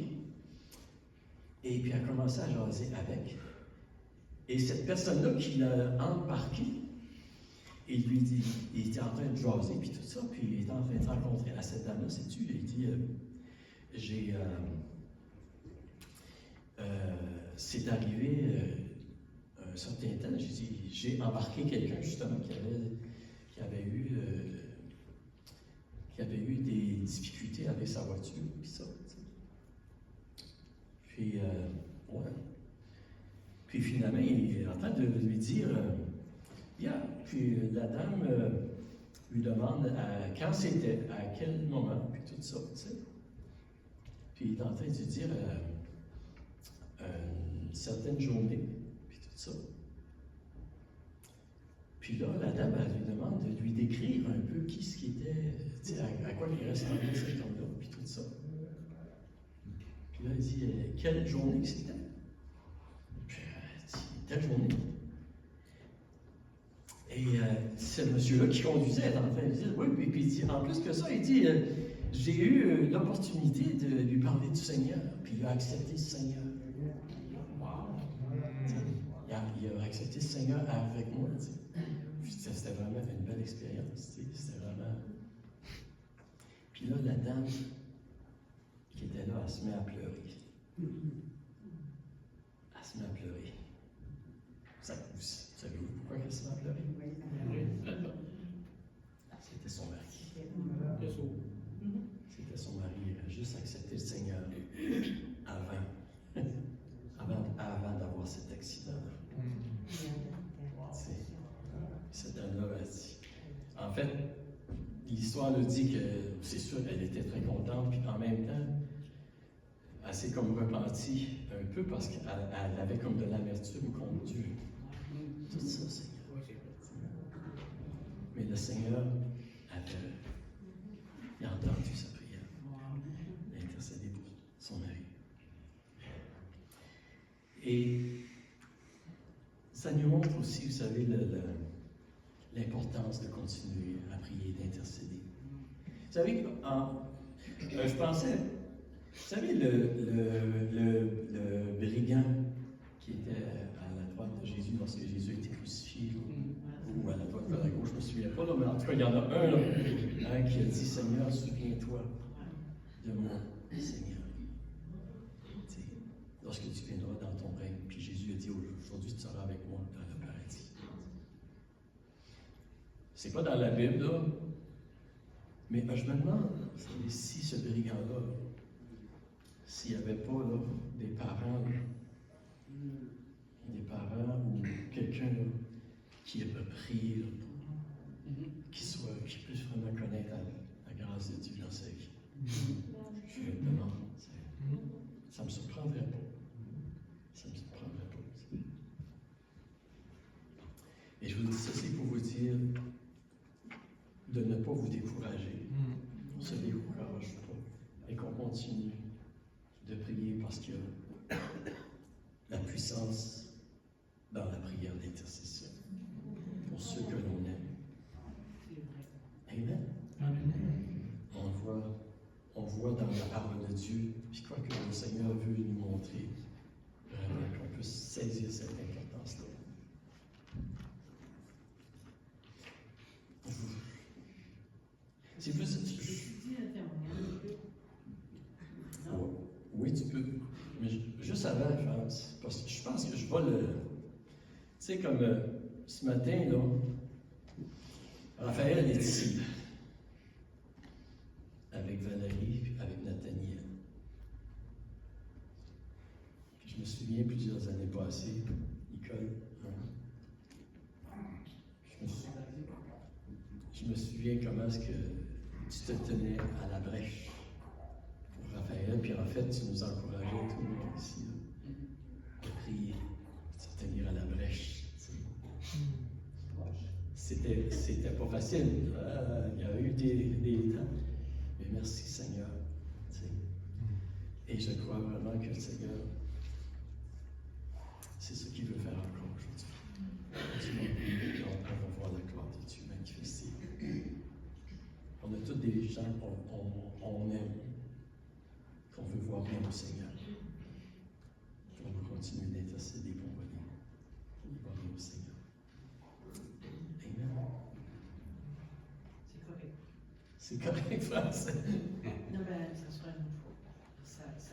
Et puis elle a commencé à jaser avec. Et cette personne-là qui l'a embarqué, il lui dit, il était en train de jaser, puis tout ça, puis il était en train de rencontrer à cette dame-là, sais-tu, il dit, c'est arrivé un certain temps, j'ai embarqué quelqu'un justement qui avait eu des difficultés avec sa voiture, puis ça, puis, ouais. Puis finalement, il est en train de lui dire, puis la dame lui demande quand c'était, à quel moment, puis tout ça, tu sais. Puis il est en train de lui dire une certaine journée, puis tout ça. Puis là, la dame, elle lui demande de lui décrire un peu qui ce qui était, tu sais, à quoi il ressemblait cet homme-là, puis tout ça. Puis là, il dit, quelle journée c'était? Puis elle dit, telle journée. Et c'est monsieur-là qui conduisait est en train de dire, oui, puis il dit, en plus que ça, il dit, j'ai eu l'opportunité de lui parler du Seigneur, puis il a accepté le Seigneur. Wow! Il a accepté le Seigneur avec moi. Puis c'était vraiment une belle expérience. C'était vraiment. Puis là, la dame qui était là, elle se met à pleurer. Elle se met à pleurer. Savez-vous pourquoi elle se met à pleurer? C'était son mari. C'était son mari. Il a juste accepté le Seigneur avant d'avoir cet accident-là. Cette dame-là a dit. En fait, l'histoire nous dit que c'est sûr qu'elle était très contente, puis en même temps, elle s'est comme repentie un peu parce qu'elle avait comme de l'amertume contre Dieu. Tout ça, Seigneur. Mais le Seigneur il a entendu sa prière. Il a intercédé pour son mari. Et ça nous montre aussi, vous savez, l'importance de continuer à prier, d'intercéder. Vous savez, je pensais, vous savez, le brigand qui était à la droite de Jésus lorsque Jésus a été crucifié, ou à la droite ou à la gauche, je ne me souviens pas, là, mais en tout cas, il y en a un là, qui a dit, Seigneur, souviens-toi de moi, Seigneur. Lorsque tu viendras dans ton règne. Puis Jésus a dit, aujourd'hui, tu seras avec moi dans le paradis. C'est pas dans la Bible, là, mais je me demande si ce brigand-là, s'il n'y avait pas là, des parents ou quelqu'un qui a prié, qui puisse vraiment connaître la grâce de Dieu dans sa vie. Je me demande. Ça ne me surprendrait pas. Ça ne me surprendrait pas. Et je vous dis ça, c'est pour vous dire de ne pas vous décourager. On ne se décourage pas. Et qu'on continue de prier parce qu'il y a la puissance dans la prière d'intercession pour ceux que l'on aime. Amen. On voit dans la parole de Dieu, puis je crois que le Seigneur veut nous montrer vraiment qu'on peut saisir cette importance-là. C'est plus. Oui, tu peux. Mais juste avant, parce que je pense que je vois le. Tu sais, comme ce matin, là, Raphaël est ici. Avec Valérie, avec Nathaniel. Je me souviens plusieurs années passées, Nicole. Je me souviens comment est-ce que tu te tenais à la brèche pour Raphaël, puis en fait, tu nous encourageais tout le monde ici à prier, à se tenir à la brèche. C'était pas facile. Il y a eu des temps. Mais merci Seigneur. Et je crois vraiment que le Seigneur, c'est ce qu'il veut faire encore aujourd'hui. On va voir la gloire de Dieu manifestée. On a tous des gens qu'on aime, qu'on veut voir bien au Seigneur. On va continuer d'intercéder pour voir bien au Seigneur. Amen. C'est correct, France. Non, mais ça sera une autre fois.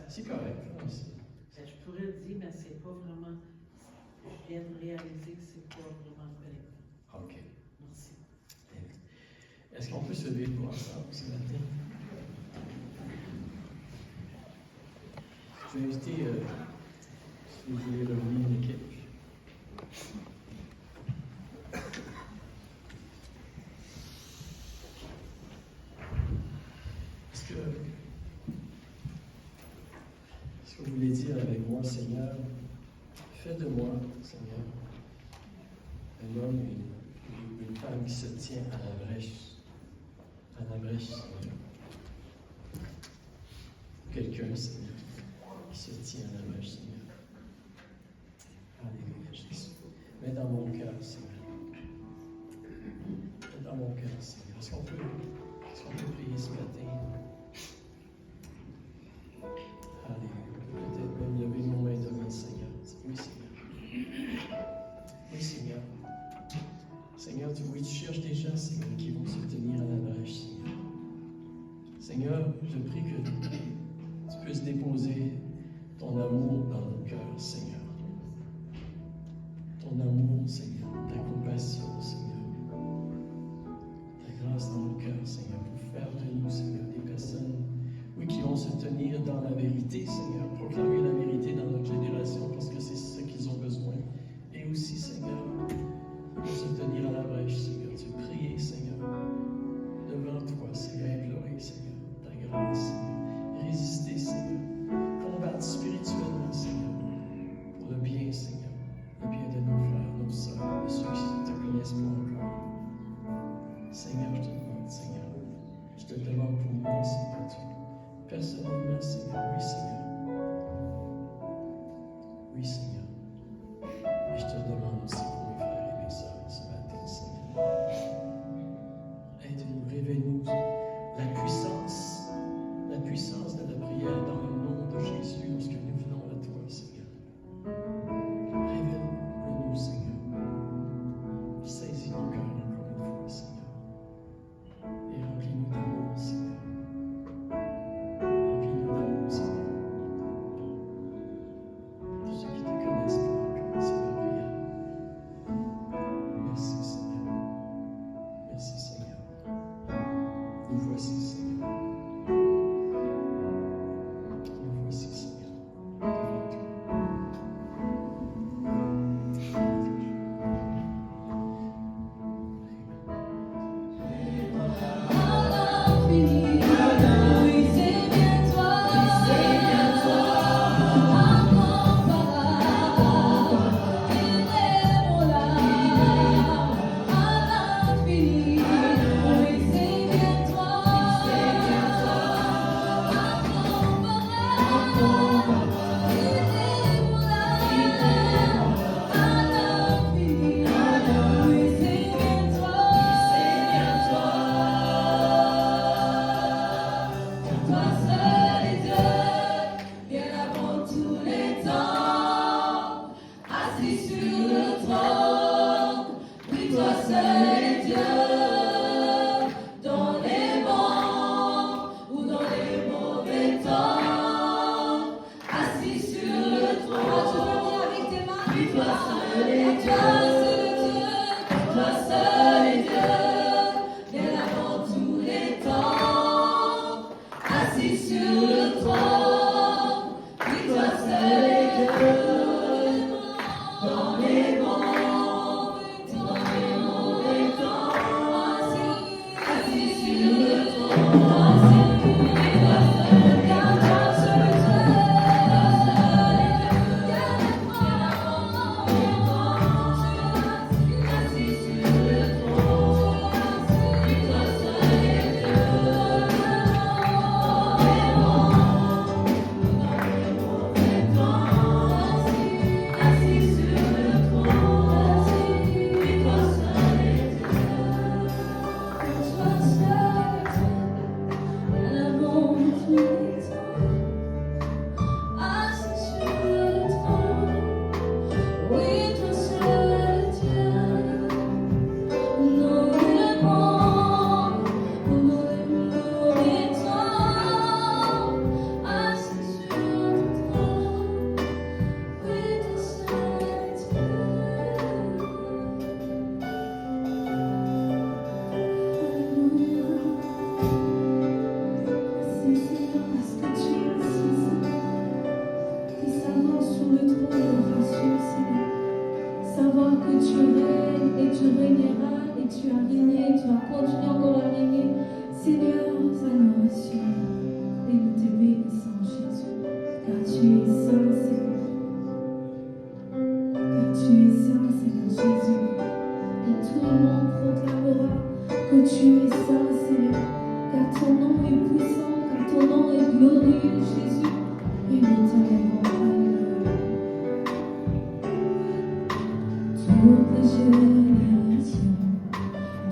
C'est correct, France. Je pourrais le dire, mais c'est pas vraiment. Je viens de réaliser que c'est pas vraiment correct. OK. Merci. Est-ce qu'on peut se lever pour ensemble ce matin? Je vais inviter, si vous voulez revenir, l'équipe. Est-ce que vous voulez dire avec moi, Seigneur, fais de moi, Seigneur, un homme, une femme qui se tient à la brèche, Seigneur. Quelqu'un, Seigneur, qui se tient à la brèche, Seigneur. Alléluia, Jésus. Mets dans mon cœur, Seigneur, Oui, Seigneur. Et je te demande aussi pour mes frères et mes sœurs ce matin, Seigneur. Aide-nous, révèle-nous la puissance de la prière dans le nom de Jésus lorsque nous venons à toi, Seigneur. Révèle-nous, Seigneur. Saisis nos cœurs encore une fois, Seigneur. Et remplis-nous d'amour, Seigneur. Remplis-nous d'amour, Seigneur. Tous ceux qui te connaissent pas encore, Seigneur, prière. Merci, Seigneur. Merci, Seigneur. Nous voici, Seigneur. Nous voici, Seigneur.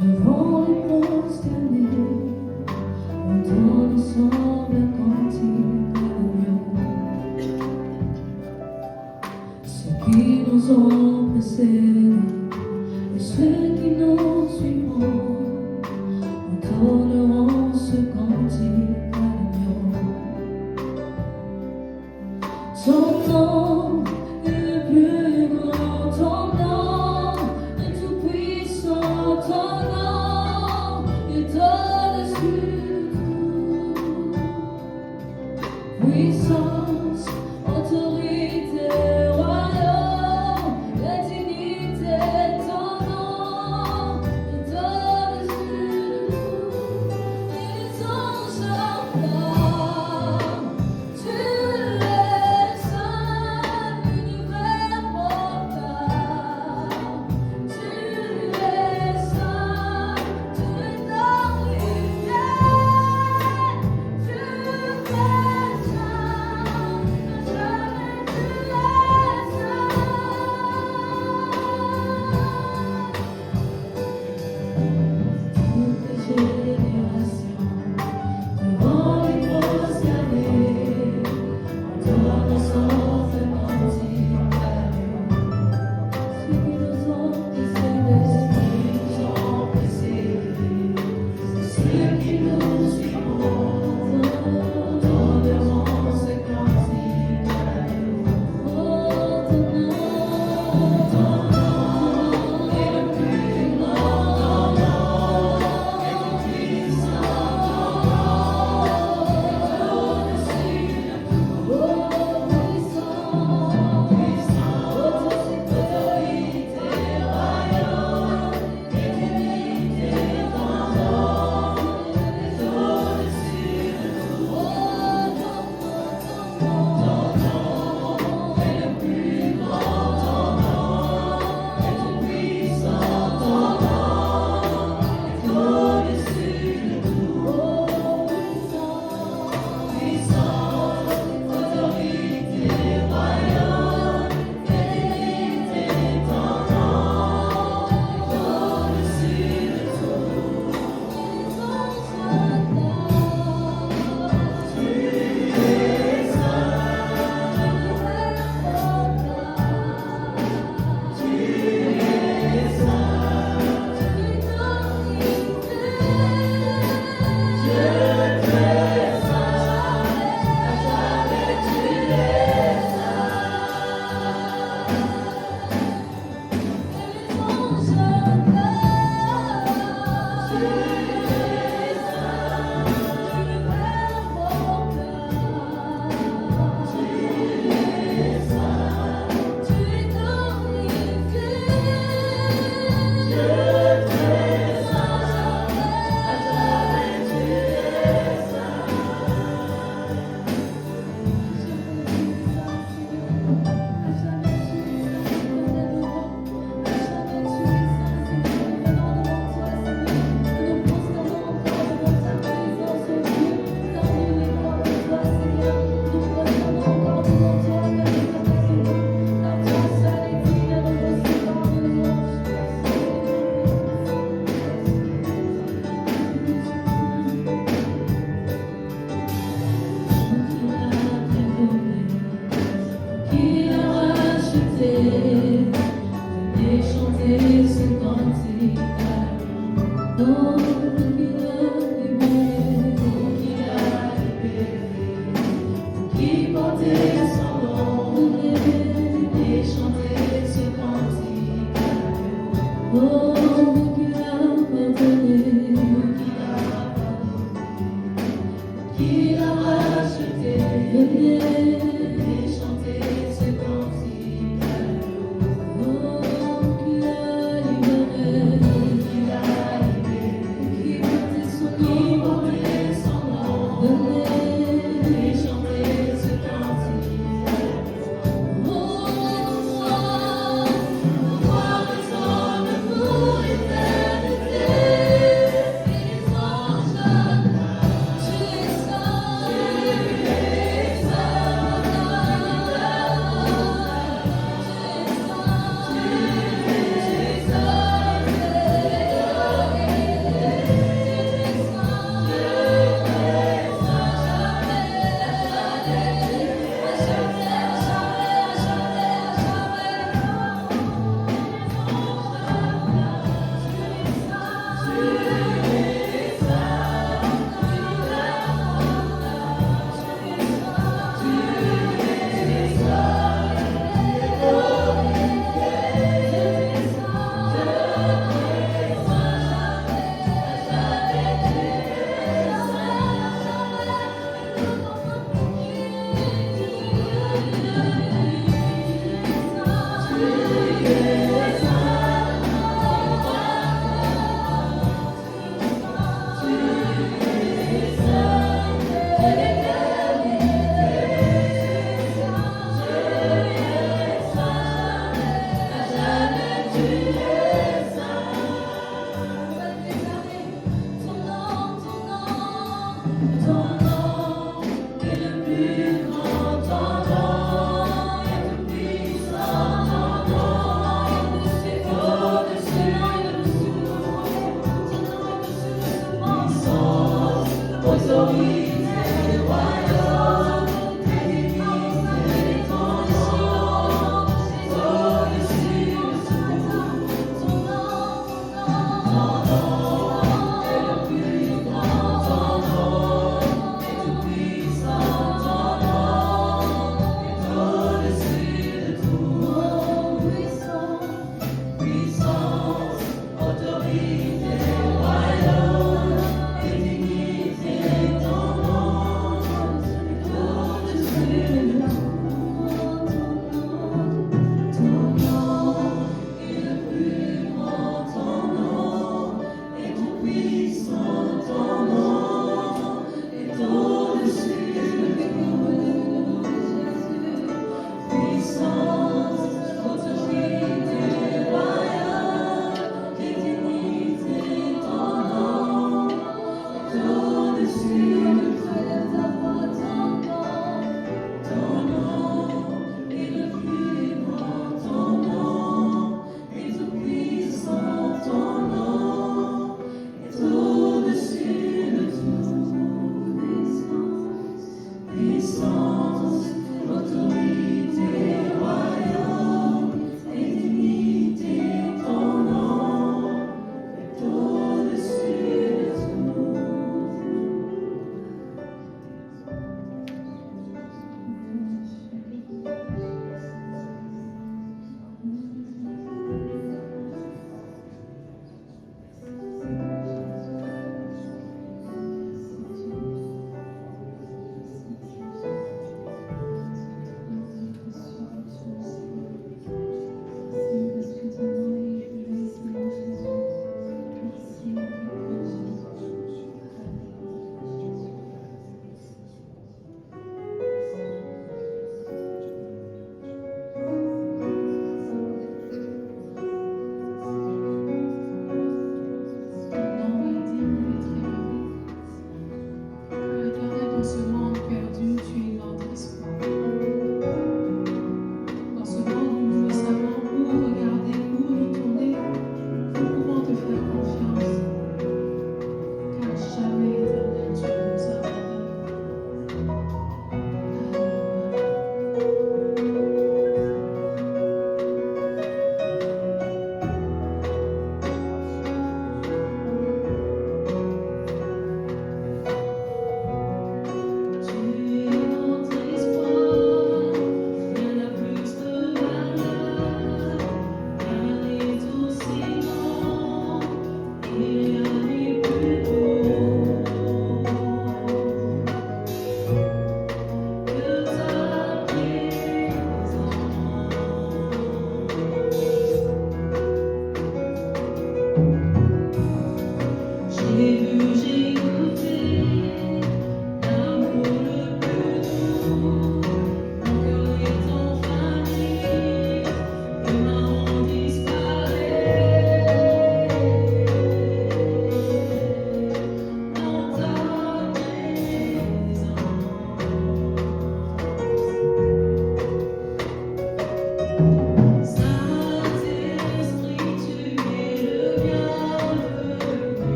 Devant toi.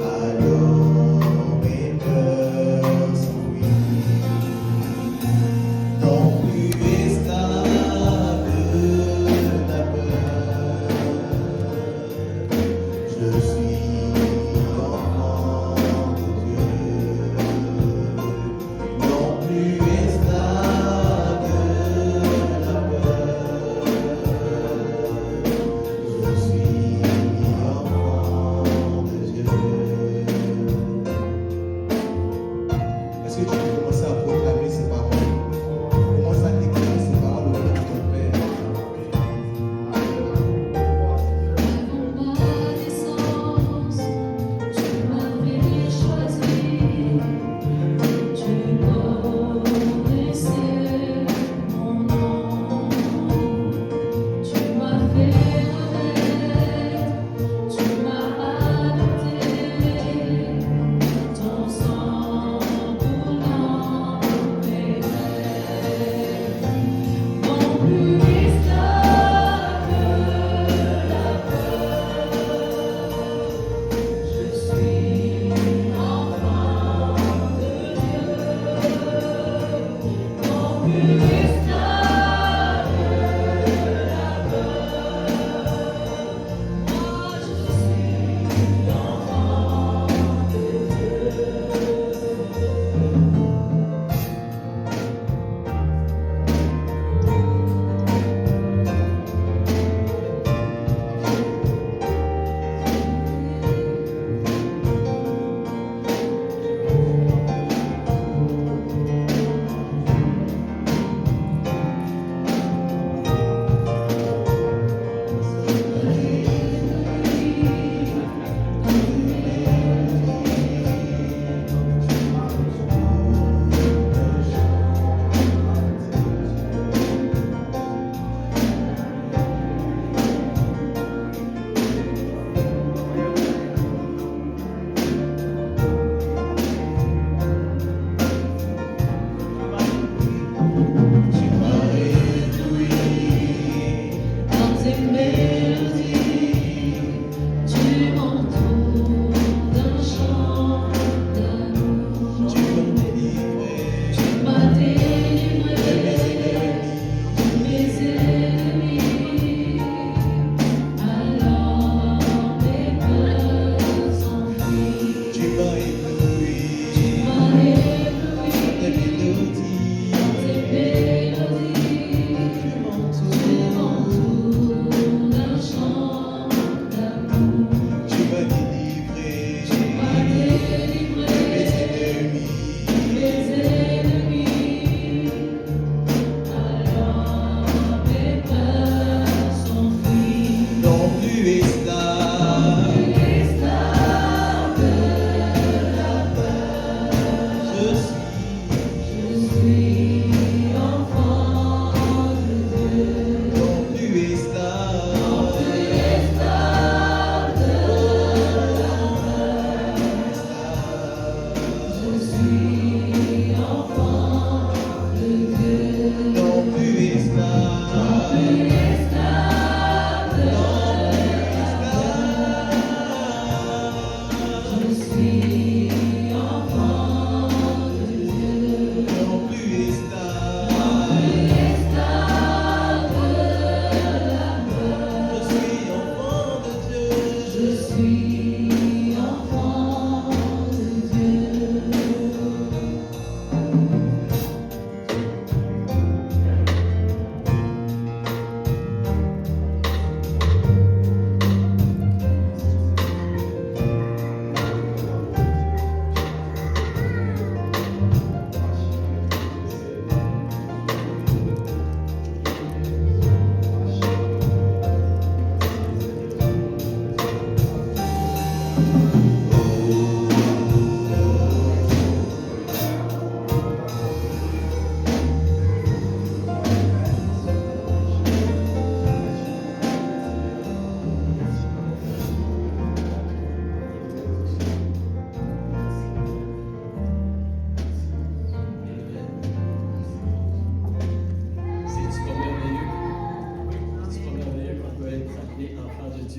Alors mes peurs s'enfuient.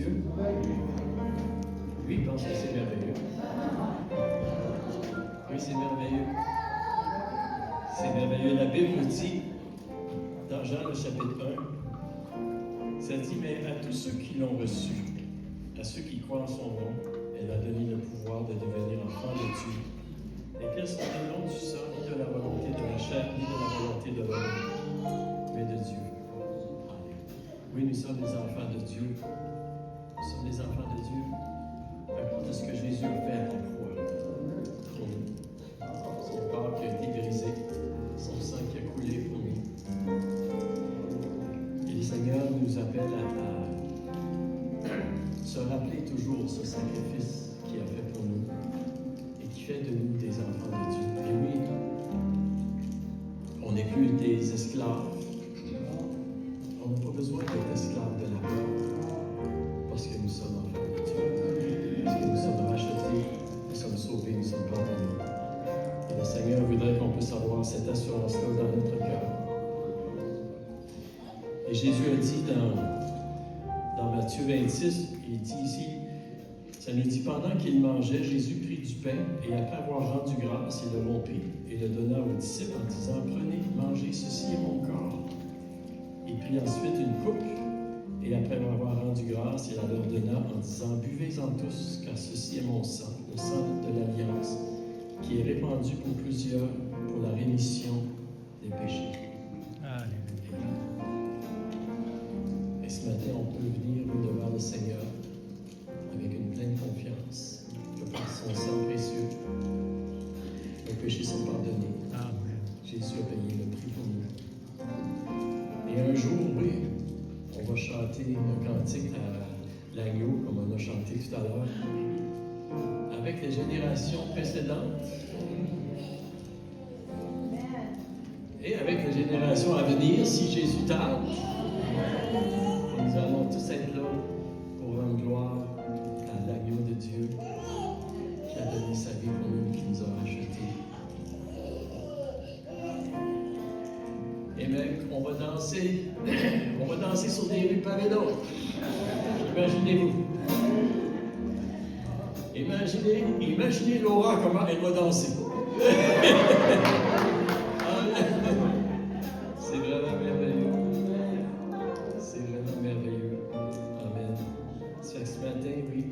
Dieu? Oui, il pense que c'est merveilleux. Oui, c'est merveilleux. C'est merveilleux. La Bible dit, dans Jean le chapitre 1, ça dit, mais à tous ceux qui l'ont reçu, à ceux qui croient en son nom, elle a donné le pouvoir de devenir enfants de Dieu. Lesquels sont les noms du sang, ni de la volonté de la chair, ni de la volonté de l'homme, mais de Dieu. Oui, nous sommes des enfants de Dieu. Nous sommes des enfants de Dieu à cause de ce que Jésus a fait à la croix pour nous. Son corps qui a été brisé, son sang qui a coulé pour nous. Et le Seigneur nous appelle à se rappeler toujours ce sacrifice qu'il a fait pour nous et qui fait de nous des enfants de Dieu. Et oui, on n'est plus des esclaves. On n'a pas besoin d'être esclaves de la mort parce que nous sommes enfants de Dieu. Parce que nous sommes rachetés, nous sommes sauvés, nous sommes pardonnés. Et le Seigneur voudrait qu'on puisse avoir cette assurance-là dans notre cœur. Et Jésus a dit dans Matthieu 26, il dit ici, ça nous dit, pendant qu'il mangeait, Jésus prit du pain et après avoir rendu grâce, il le rompit et le donna aux disciples en disant, prenez, mangez, ceci est mon corps. Il prit ensuite une coupe, et après avoir rendu grâce, il la leur donna en disant, buvez-en tous, car ceci est mon sang, le sang de l'Alliance, qui est répandu pour plusieurs pour la rémission des péchés. Et ce matin, on peut venir devant le Seigneur avec une pleine confiance que par son sang précieux, nos péchés sont pardonnés. Amen. Jésus a payé le prix pour nous. Et un jour, oui, on va chanter un cantique à l'agneau, comme on a chanté tout à l'heure, avec les générations précédentes et avec les générations à venir, si Jésus tarde. Nous allons tous être là pour rendre gloire à l'agneau de Dieu qui a donné sa vie pour nous, qui nous a rachetés. Et même, on va danser sur des rues pavées d'or. Imaginez-vous. Imaginez Laura, comment elle va danser. C'est vraiment merveilleux. C'est vraiment merveilleux. Amen. Ça fait que ce matin, oui,